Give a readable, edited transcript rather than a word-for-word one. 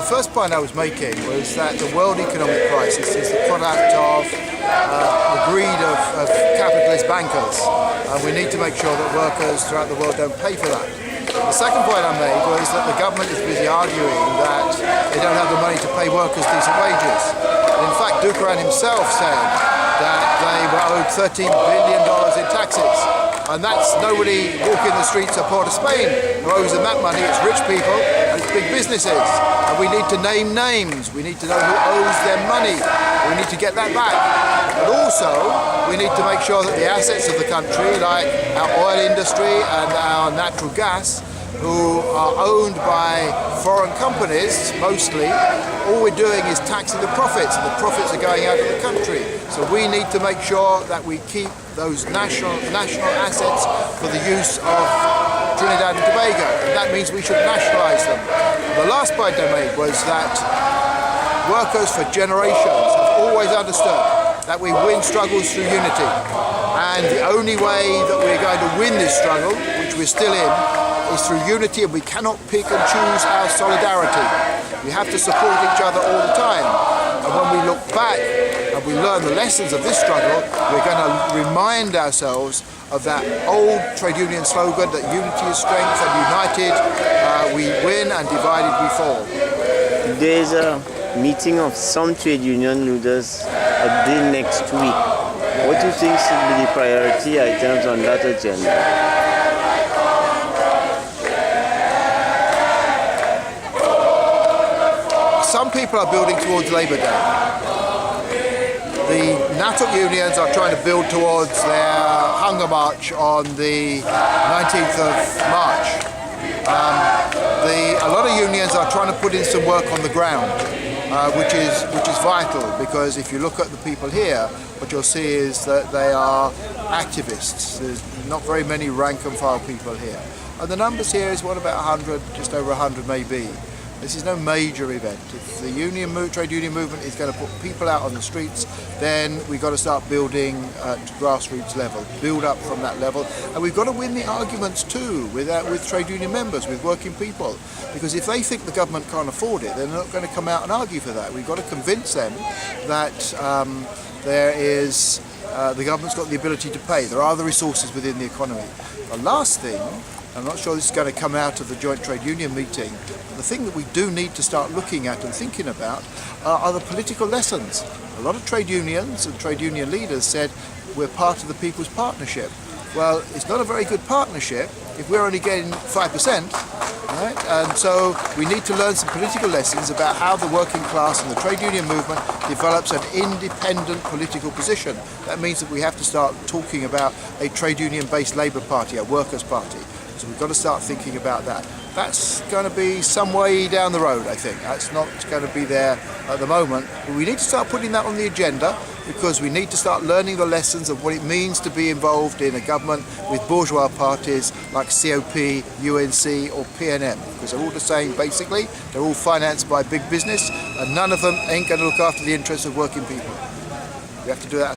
the first point I was making was that the world economic crisis is the product of the greed of capitalist bankers, and we need to make sure that workers throughout the world don't pay for that. The second point I made was that the government is busy arguing that they don't have the money to pay workers decent wages. And in fact, Dukaran himself said that they were owed $13 billion in taxes. And that's nobody walking the streets of Port of Spain who owes them that money. It's rich people and it's big businesses. And we need to name names. We need to know who owes them money. We need to get that back. But also, we need to make sure that the assets of the country, like our oil industry and our natural gas, who are owned by foreign companies mostly, all we're doing is taxing the profits, and the profits are going out of the country. So we need to make sure that we keep those national assets for the use of Trinidad and Tobago, and that means we should nationalise them. The last point I made was that workers for generations have always understood that we win struggles through unity, and the only way that we're going to win this struggle, which we're still in, is through unity, and we cannot pick and choose our solidarity. We have to support each other all the time, and when we look back and we learn the lessons of this struggle, we're going to remind ourselves of that old trade union slogan that unity is strength, and united we win and divided we fall. There's a meeting of some trade union leaders a day next week. What do you think should be the priority items on that agenda? Some people are building towards Labour Day. The NATOC unions are trying to build towards their hunger march on the 19th of March. A lot of unions are trying to put in some work on the ground, which is vital, because if you look at the people here, what you'll see is that they are activists. There's not very many rank and file people here. And the numbers here is what, about 100, just over 100 maybe. This is no major event. If the trade union movement is going to put people out on the streets, then we've got to start building at grassroots level, build up from that level. And we've got to win the arguments too with trade union members, with working people. Because if they think the government can't afford it, they're not going to come out and argue for that. We've got to convince them that the government's got the ability to pay. There are the resources within the economy. The last thing, I'm not sure this is going to come out of the joint trade union meeting, but the thing that we do need to start looking at and thinking about are the political lessons. A lot of trade unions and trade union leaders said we're part of the People's Partnership. Well, it's not a very good partnership if we're only getting 5%, right? And so we need to learn some political lessons about how the working class and the trade union movement develops an independent political position. That means that we have to start talking about a trade union-based Labour Party, a workers' party. So we've got to start thinking about that. That's going to be some way down the road, I think. That's not going to be there at the moment. But we need to start putting that on the agenda, because we need to start learning the lessons of what it means to be involved in a government with bourgeois parties like COP, UNC or PNM, because they're all the same basically. They're all financed by big business, and none of them ain't going to look after the interests of working people. We have to do that.